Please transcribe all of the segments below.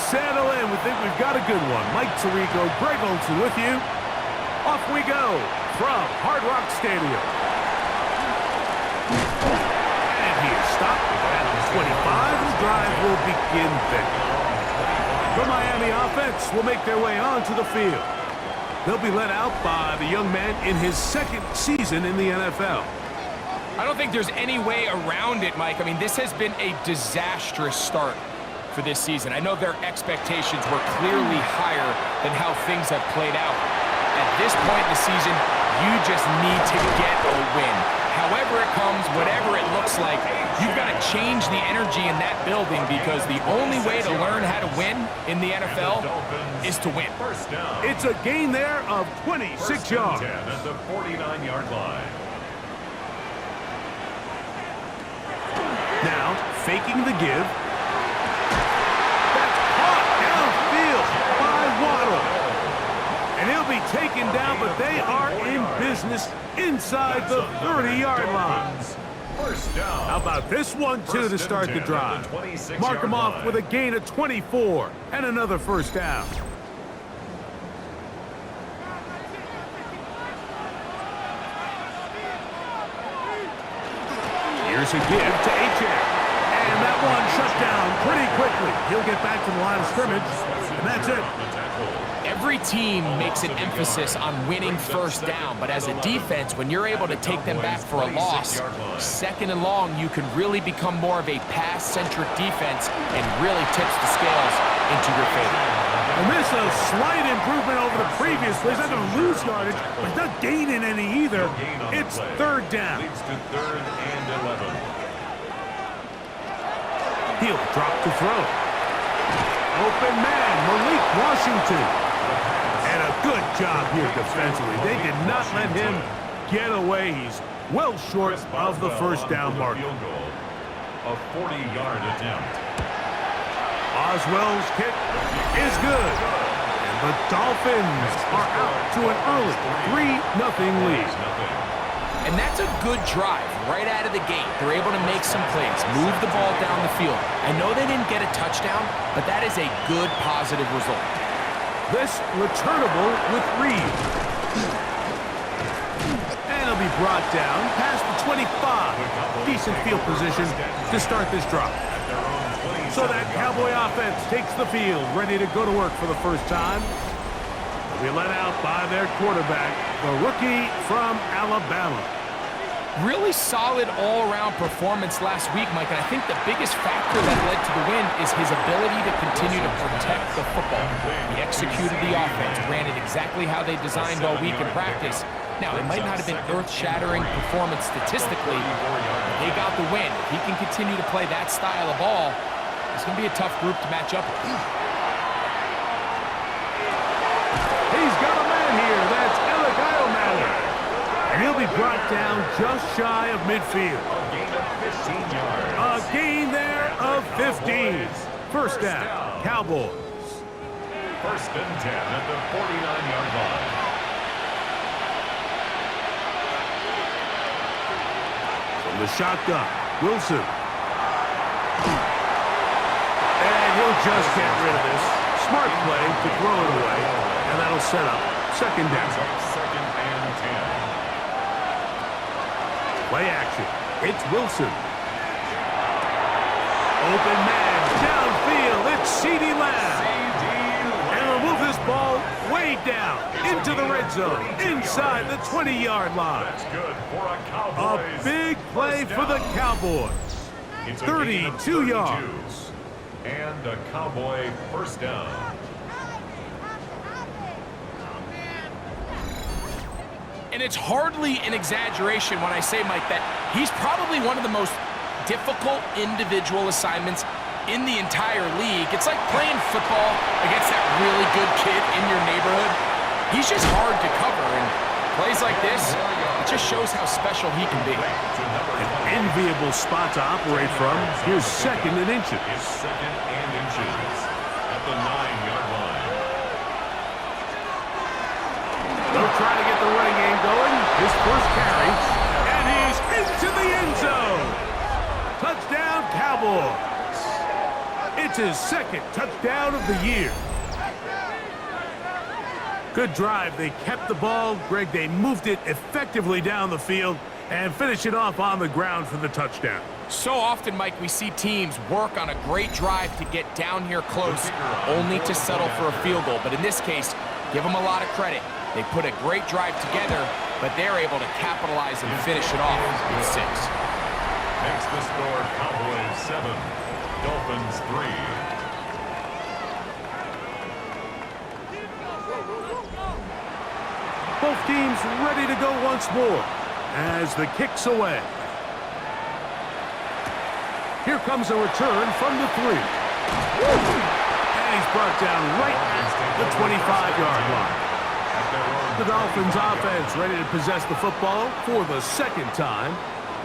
settle in. We think we've got a good one. Mike Tirico, Greg Olson with you. Off we go from Hard Rock Stadium. And he is stopped at the 25. The drive will begin there. The Miami offense will make their way onto the field. They'll be led out by the young man in his second season in the NFL. I don't think there's any way around it, Mike. I mean, this has been a disastrous start for this season. I know their expectations were clearly higher than how things have played out. At this point in the season, you just need to get a win. However it comes, whatever it looks like, you've got to change the energy in that building because the only way to learn how to win in the NFL is to win. It's a gain there of 26 yards. At the 49-yard line. Now, faking the give. That's caught downfield by Waddle. And he'll be taken down, but they are in business inside the 30-yard line. First down. How about this one, too, to start the drive? Mark him off with a gain of 24 and another first down. Here's a give to H.A. And that one shut down pretty quickly. He'll get back to the line of scrimmage, and that's it. Every team makes an emphasis on winning first down, but as a defense, when you're able to take them back for a loss, second and long, you can really become more of a pass-centric defense and really tips the scales into your favor. And this is a slight improvement over the previous plays. Not going to lose yardage, but he's not gaining any either. It's third down. Leads to 3rd and 11. He'll drop to throw. Open man, Malik Washington. And a good job here defensively. They did not let him get away. He's well short of the first down marker. A 40-yard attempt. Oswell's kick is good. And the Dolphins are out to an early 3-0 lead. And that's a good drive right out of the gate. They're able to make some plays, move the ball down the field. I know they didn't get a touchdown, but that is a good positive result. This returnable with Reed. And it'll be brought down past the 25. Decent field position to start this drive. So that Cowboy offense takes the field, ready to go to work for the first time. They'll be let out by their quarterback, the rookie from Alabama. Really solid all-around performance last week, Mike, and I think the biggest factor that led to the win is his ability to continue to protect the football. He executed the offense, ran it exactly how they designed all week in practice. Now, it might not have been earth-shattering performance statistically, but they got the win. If he can continue to play that style of ball, it's going to be a tough group to match up with. He's got a man here. That's Alec Eilmaler. And he'll be brought down just shy of midfield. A gain of 15 yards. A gain there of 15. First down, Cowboys. 1st and 10 at the 49-yard line. From the shotgun, Wilson. And he'll just get rid of this. Smart play to throw it away. And that'll set up second down. 2nd and 10. Play action. It's Wilson. Open man, downfield. It's CeeDee Lamb. And he'll move this ball way down into the red zone, inside the 20-yard line. That's good for a Cowboys. A big play for the Cowboys. It's a 32 yards. And a Cowboy first down. And it's hardly an exaggeration when I say, Mike, that he's probably one of the most difficult individual assignments in the entire league. It's like playing football against that really good kid in your neighborhood. He's just hard to cover, and plays like this, it just shows how special he can be. An enviable spot to operate from. Here's 2nd and inches. Is 2nd and inches at the 9-yard line. They'll try to get the running game going. His first carry, and he's into the end zone. Touchdown, Cowboys. It's his second touchdown of the year. Good drive. They kept the ball. Greg, they moved it effectively down the field and finish it off on the ground for the touchdown. So often, Mike, we see teams work on a great drive to get down here close, only to settle for a field goal. But in this case, give them a lot of credit. They put a great drive together, but they're able to capitalize and finish it off with 6. Makes the score Cowboys 7, Dolphins 3. Both teams ready to go once more as the kick's away. Here comes a return from the 3. And he's brought down right at the 25-yard line. The Dolphins offense ready to possess the football for the second time.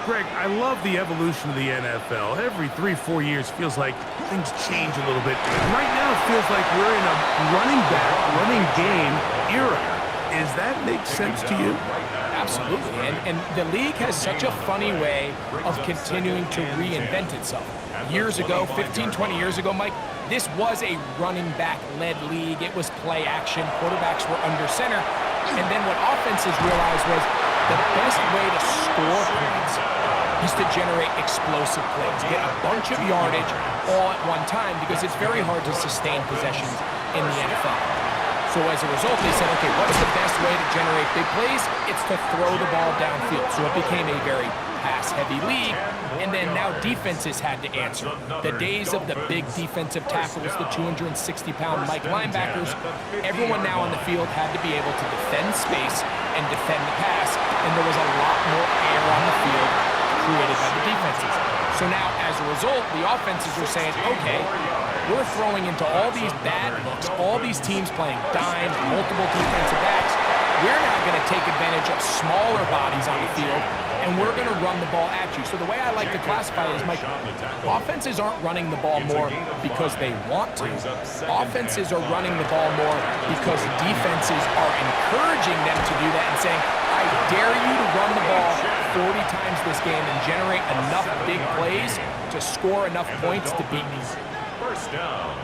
Greg, I love the evolution of the NFL. Every 3-4 years feels like things change a little bit. Right now it feels like we're in a running back, running game era. Does that make sense to you? Absolutely, and the league has such a funny way of continuing to reinvent itself. Years ago, 15, 20 years ago, Mike, this was a running back-led league. It was play action. Quarterbacks were under center. And then what offenses realized was the best way to score points is to generate explosive plays, get a bunch of yardage all at one time, because it's very hard to sustain possessions in the NFL. So as a result, they said, okay, what's the best way to generate big plays? It's to throw the ball downfield. So it became a very pass-heavy league, and then now defenses had to answer. The days of the big defensive tackles, the 260-pound Mike linebackers, everyone now on the field had to be able to defend space and defend the pass, and there was a lot more air on the field created by the defenses. So now, as a result, the offenses are saying, okay, we're throwing into all these bad looks, all these teams playing dime, multiple defensive backs. We're now going to take advantage of smaller bodies on the field, and we're going to run the ball at you. So the way I like to classify it is, Mike, offenses aren't running the ball more because they want to. Offenses are running the ball more because defenses are encouraging them to do that and saying, I dare you to run the ball 40 times this game and generate enough big plays to score enough points to beat me. First down.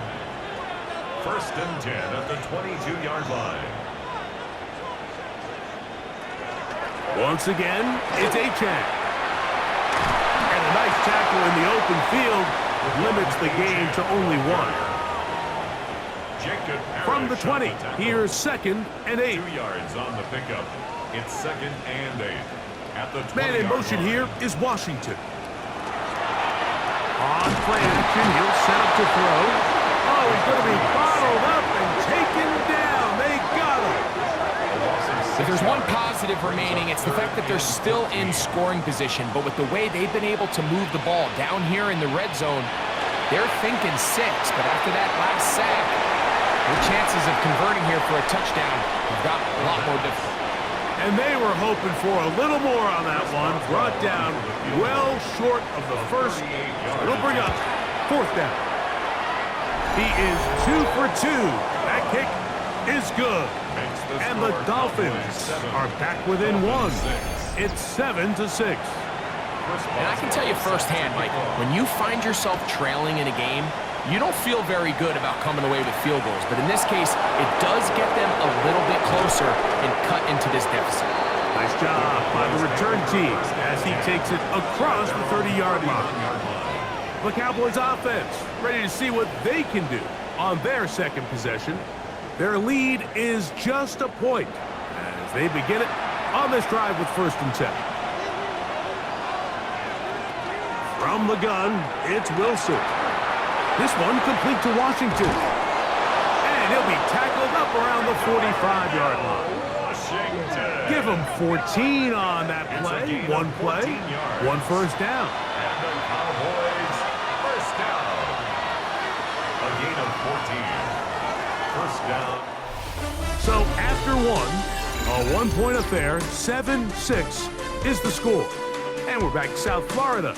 1st and 10 at the 22-yard line. Once again, it's Achane. And a nice tackle in the open field limits the game to only 1. From the 20, here's 2nd and 8. 2 yards on the pickup. It's 2nd and 8. At the 20-yard Man in motion line. here is Washington. On play action, he'll set up to throw. Oh, he's going to be bottled up and taken down. They got him. If there's one positive remaining, it's the fact that they're still in scoring position. But with the way they've been able to move the ball down here in the red zone, they're thinking 6. But after that last sack, their chances of converting here for a touchdown have got a lot more difficult. And they were hoping for a little more on that one. Brought down well short of the first. It'll bring up 4th down. He is 2 for 2. That kick is good. And the Dolphins are back within 1. It's 7-6. And I can tell you firsthand, Mike, when you find yourself trailing in a game, you don't feel very good about coming away with field goals. But in this case, it does get them a little bit closer and cut into this deficit. Nice job by the return team as he takes it across the 30-yard line. The Cowboys offense ready to see what they can do on their second possession. Their lead is just a point as they begin it on this drive with 1st and 10. From the gun, it's Wilson. This one complete to Washington. And he'll be tackled up around the 45-yard line. Give him 14 on that play. One play, 1 first down. And the Cowboys first down. A gain of 14. First down. So after 1, a 1-point affair, 7-6 is the score. And we're back to South Florida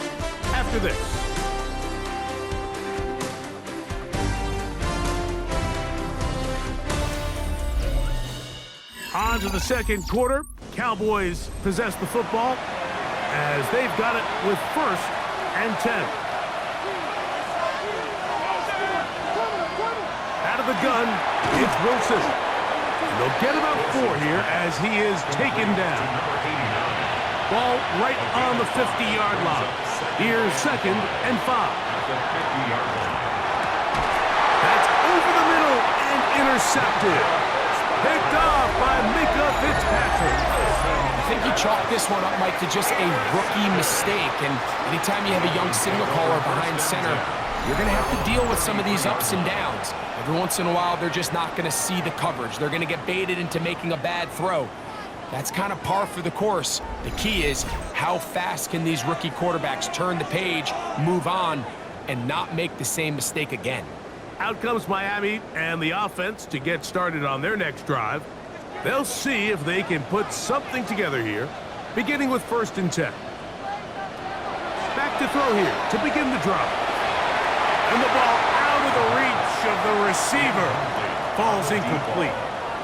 after this. On to the second quarter. Cowboys possess the football as they've got it with 1st and 10. gun. It's Wilson. And they'll get about 4 here as he is taken down. Ball right on the 50-yard line. Here's 2nd and 5. That's over the middle and intercepted. Picked off by Mika Fitzpatrick. I think you chalk this one up, Mike, to just a rookie mistake. And anytime you have a young signal caller behind center, you're going to have to deal with some of these ups and downs. Every once in a while, they're just not going to see the coverage. They're going to get baited into making a bad throw. That's kind of par for the course. The key is how fast can these rookie quarterbacks turn the page, move on, and not make the same mistake again. Out comes Miami and the offense to get started on their next drive. They'll see if they can put something together here, beginning with 1st and 10. Back to throw here to begin the drive. And the ball out of the reach of the receiver. Falls incomplete.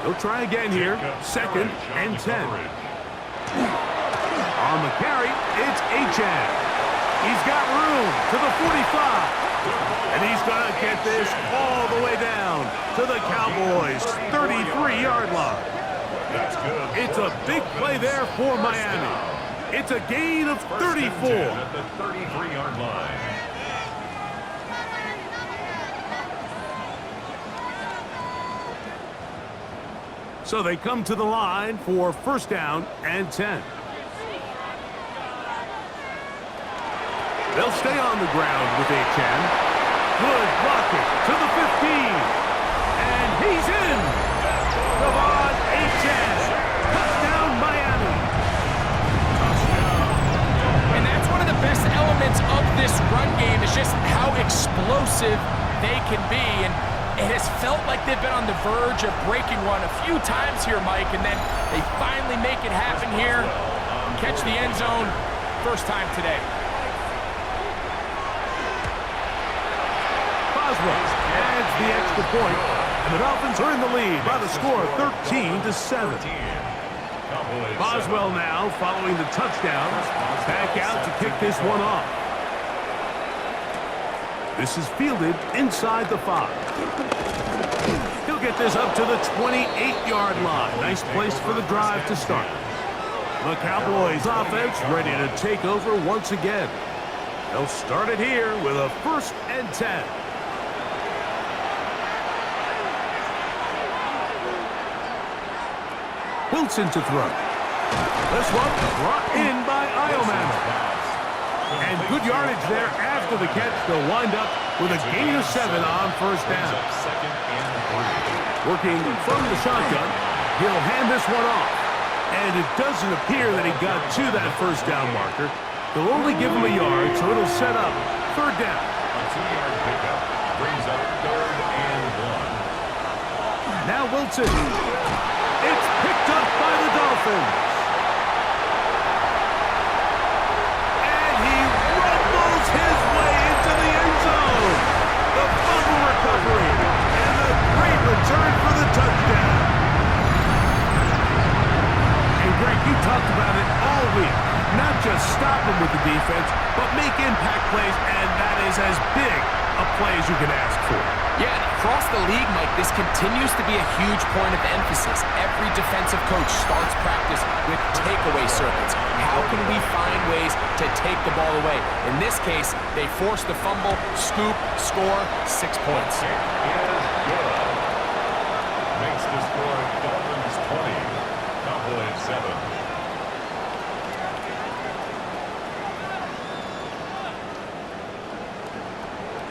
They'll try again here, 2nd and 10. On the carry, it's Achan. He's got room to the 45. And he's going to get this all the way down to the Cowboys' 33-yard line. That's good. It's a big play there for Miami. It's a gain of 34. At the 33-yard line. So they come to the line for 1st down and 10. They'll stay on the ground with Achan. Good blocking to the 15. And he's in. Devon Achan. Touchdown, Miami. And that's one of the best elements of this run game is just how explosive they can be. And it has felt like they've been on the verge of breaking one a few times here, Mike, and then they finally make it happen here. Catch the end zone, first time today. Boswell adds the extra point, and the Dolphins are in the lead by the score of 13-7. Boswell now following the touchdown, back out to kick this one off. This is fielded inside the 5. He'll get this up to the 28-yard line. Nice place for the drive to start. The Cowboys offense ready to take over once again. They'll start it here with a 1st and 10. Wilson to throw. This one brought in by Iomama. And good yardage there after the catch. They'll wind up with a gain of 7 on 1st down. Working from the shotgun, he'll hand this one off. And it doesn't appear that he got to that 1st down marker. They'll only give him a yard, so it'll set up 3rd down. A 2-yard pickup brings up 3rd and 1. Now Wilson. It's picked up by the Dolphins. And he rumbles his way into the end zone. The fumble recovery. And the great return for the touchdown. And Greg, you talked about it all week. Not just stop him with the defense, but make impact plays, and that is as big a play as you can ask for. Yeah, and across the league, Mike, this continues to be a huge point of emphasis. Every defensive coach starts practice with takeaway circuits. How can we find ways to take the ball away? In this case, they forced the fumble, scoop, score, 6 points. Makes the score Dolphins 20, Cowboys 7.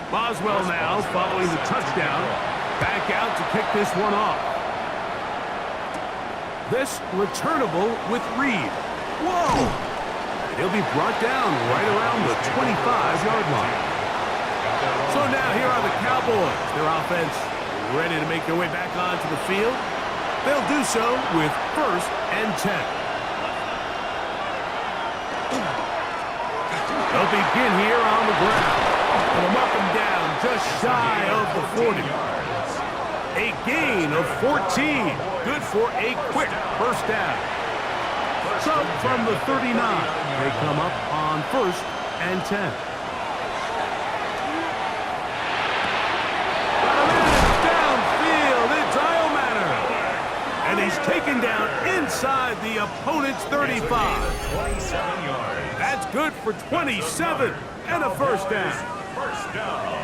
Boswell now following the touchdown. Back out to kick this one off. This returnable with Reed. Whoa! He'll be brought down right around the 25-yard line. So now here are the Cowboys. Their offense ready to make their way back onto the field. They'll do so with 1st and 10. They'll begin here on the ground. And they'll mark him down just shy of the 40. A gain of 14. Good for a quick 1st down. So from the 39, they come up on 1st and 10. Downfield. inside the opponent's 35. 27 yards. That's good for 27 and a first down. First down.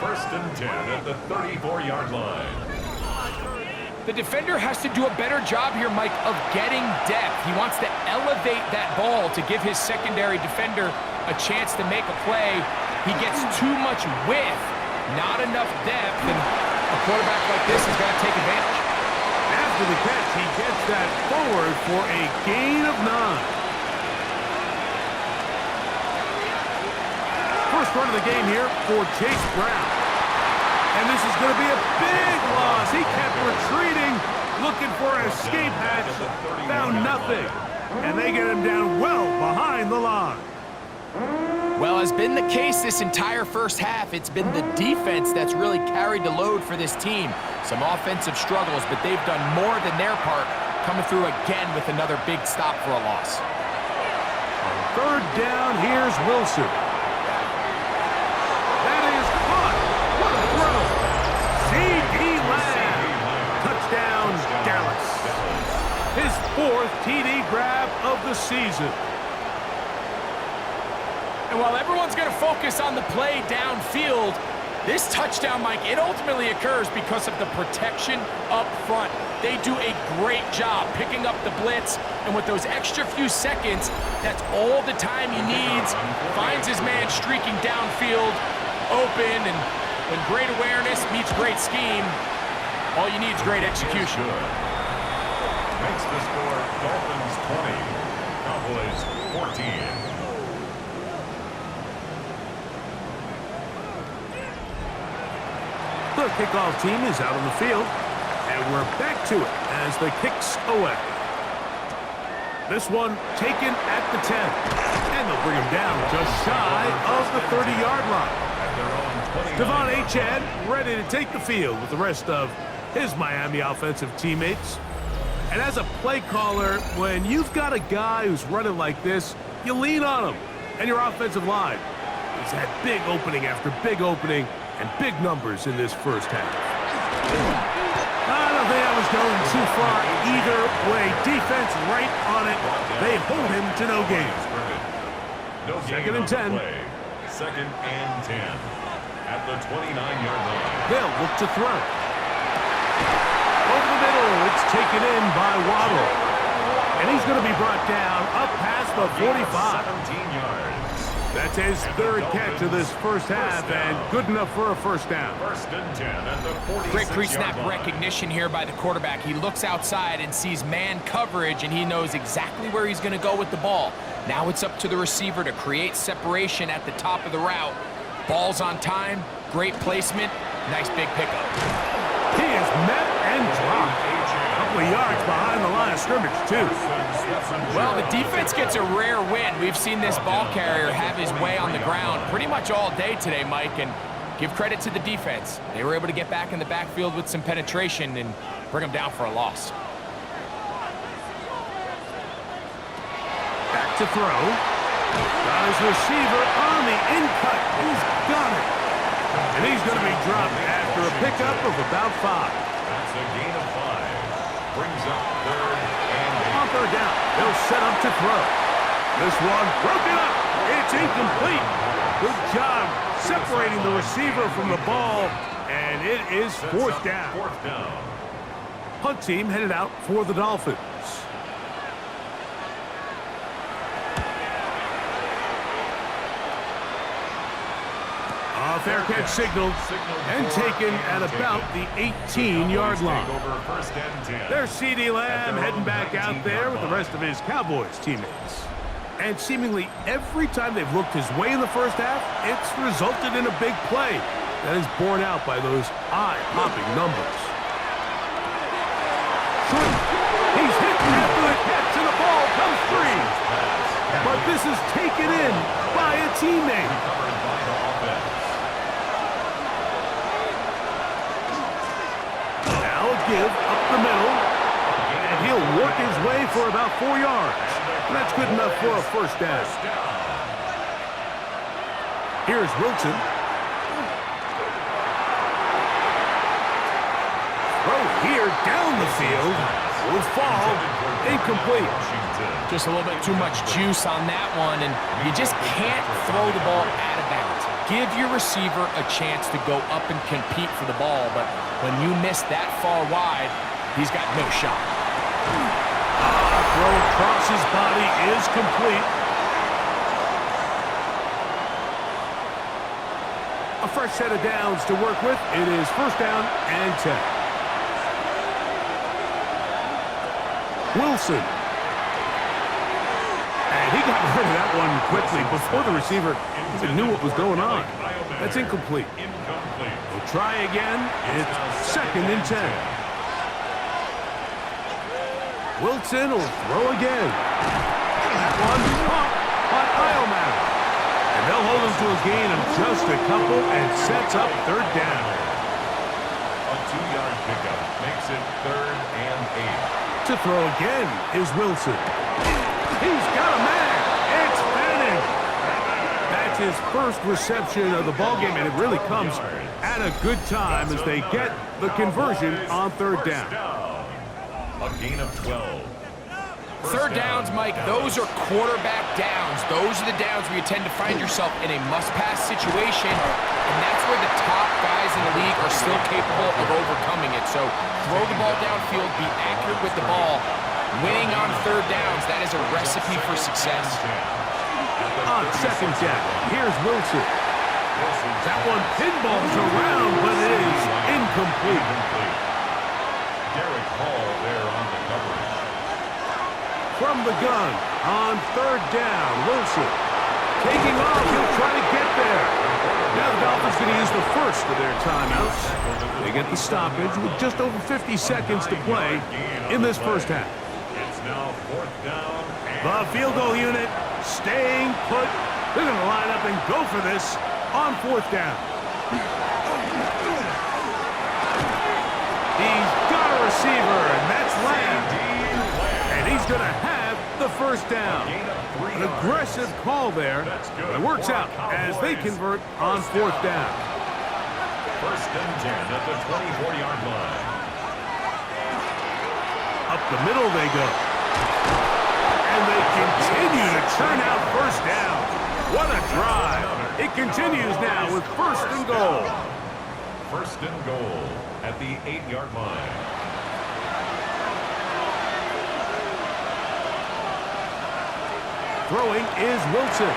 First and 10 at the 34-yard line. The defender has to do a better job here, Mike, of getting depth. He wants to elevate that ball to give his secondary defender a chance to make a play. He gets too much width, not enough depth, and a quarterback like this has got to take advantage. After the catch, he gets that forward for a gain of 9. First run of the game here for Chase Brown. And this is going to be a big loss. He kept retreating, looking for an escape hatch, found nothing. And they get him down well behind the line. Well, has been the case this entire first half. It's been the defense that's really carried the load for this team. Some offensive struggles, but they've done more than their part, coming through again with another big stop for a loss. On third down, here's Wilson. That is caught. What a throw. C.D. Lamb. Touchdown, Dallas. His 4th TD grab of the season. And while everyone's going to focus on the play downfield, this touchdown, Mike, it ultimately occurs because of the protection up front. They do a great job picking up the blitz, and with those extra few seconds, that's all the time he needs. Finds his man streaking downfield, open, and when great awareness meets great scheme, all you need is great execution. Makes the score Dolphins 20, Cowboys 14. The kickoff team is out on the field, and we're back to it as the kicks away. This one taken at the 10, and they'll bring him down just shy of the 30-yard line. Devon Achane ready to take the field with the rest of his Miami offensive teammates. And as a play caller, when you've got a guy who's running like this, you lean on him. And your offensive line has had big opening after big opening and big numbers in this first half. I don't think I was going too far either way. Defense right on it. They hold him to no gain. Second and 10. Second and 10 at the 29-yard line. They'll look to throw. Over the middle, it's taken in by Waddle. And he's going to be brought down up past the 45. 17 yards. That's his 3rd catch of this first half, and good enough for a first down. First and 10 at the 46-yard Great pre-snap line. recognition here by the quarterback. He looks outside and sees man coverage, and he knows exactly where he's going to go with the ball. Now it's up to the receiver to create separation at the top of the route. Ball's on time, great placement, nice big pickup. He is met and dropped. A couple of yards behind the line of scrimmage, too. Well, the defense gets a rare win. We've seen this ball carrier have his way on the ground pretty much all day today, Mike, and give credit to the defense. They were able to get back in the backfield with some penetration and bring them down for a loss. Back to throw. Got his receiver on the in-cut. He's got it. And he's going to be dropped after a pickup of about 5. That's a gain of 5. Brings up 3rd and 8. On 3rd down, they'll set up to throw. This one broken up. It's incomplete. Good job separating the receiver from the ball, and it is 4th down. 4th down. Punt team headed out for the Dolphins. A fair catch signaled and taken at about the 18-yard line. First and 10. There's C.D. Lamb heading back out there with the rest of his Cowboys teammates. And seemingly every time they've looked his way in the first half, it's resulted in a big play that is borne out by those eye-popping numbers. He's hit after the catch, and the ball comes free. But this is taken in by a teammate. Covered by the offense. Now a give up the middle, and he'll work his way for about 4 yards. And that's good enough for a first down. Here's Wilson. Throw here down the field. Will fall. Incomplete. Just a little bit too much juice on that one, and you just can't throw the ball out of bounds. Give your receiver a chance to go up and compete for the ball, but when you miss that far wide, he's got no shot. Throw across his body is complete. A fresh set of downs to work with. It is first down and 10. Wilson. And he got rid of that one quickly before the receiver even knew what was going on. That's incomplete. We'll try again. It's second and 10. Wilson will throw again. That one caught by Ileman. And they'll hold him to a gain of just a couple and sets up third down. A 2-yard pickup makes it 3rd and 8. To throw again is Wilson. He's got a man. It's Madden. That's his first reception of the ballgame, and it really comes at a good time as they get the conversion on third down. A gain of 12. Third downs, Mike, those are quarterback downs. Those are the downs where you tend to find yourself in a must-pass situation, and that's where the top guys in the league are still capable of overcoming it. So throw the ball downfield, be accurate with the ball. Winning on third downs, that is a recipe for success. On second down, here's Wilson. That one pinballs around, but it is incomplete. Derek Hall there on the coverage. From the gun, on third down, Wilson. Taking off, he'll try to get there. Now the Dolphins going to use the first of their timeouts. They get the stoppage with just over 50 seconds to play in this first half. It's now 4th down. The field goal unit staying put. They're going to line up and go for this on 4th down. He's got a receiver, and that's Lamb. And he's going to have the first down. An aggressive call there, but it works out as they convert on 4th down. 1st and 10 at the 24-yard line. Up the middle they go. And they continue to churn out first down. What a drive. It continues now with 1st and goal. 1st and goal at the 8-yard line. Throwing is Wilson.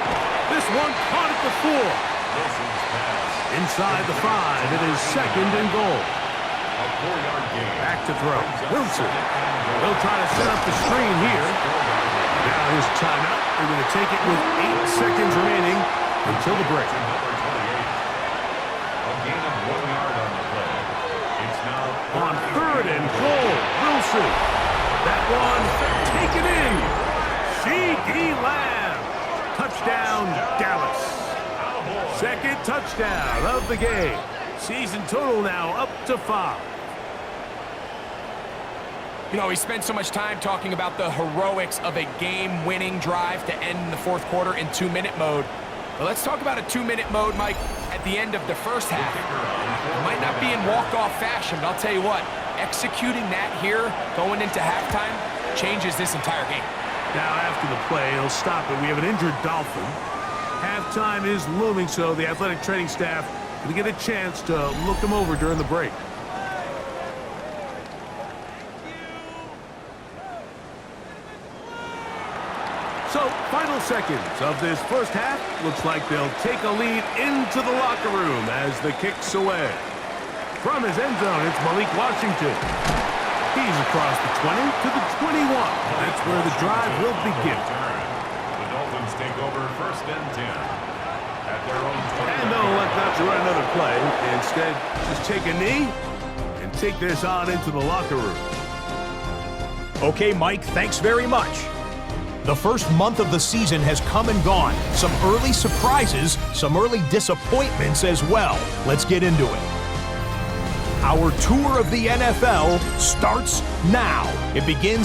This one caught at the 4. Wilson's pass. Inside the 5, it is 2nd and goal. A 4-yard gain. Back to throw. Wilson. They'll try to set up the screen here. Now his timeout. They're going to take it with 8 seconds remaining until the break. Number 28. A gain of 1 yard on the play. It's now On 3rd and goal, Wilson. That one taken in. C.D. Lamb. Touchdown, Dallas. 2nd touchdown of the game. Season total now up to 5. You know, we spent so much time talking about the heroics of a game-winning drive to end in the 4th quarter in 2-minute mode. But let's talk about a 2-minute mode, Mike, at the end of the first half. It might not be in walk-off fashion, but I'll tell you what, executing that here, going into halftime, changes this entire game. Now after the play, he'll stop it. We have an injured Dolphin. Halftime is looming, so the athletic training staff going to get a chance to look them over during the break. So, final seconds of this first half. Looks like they'll take a lead into the locker room as the kick's away. From his end zone, it's Malik Washington. He's across the 20 to the 21. That's where the drive will begin. The Dolphins take over 1st and 10 at their own 20. And they'll let that run another play. Instead, just take a knee and take this on into the locker room. Okay, Mike, thanks very much. The first month of the season has come and gone. Some early surprises, some early disappointments as well. Let's get into it. Our tour of the NFL starts now. It begins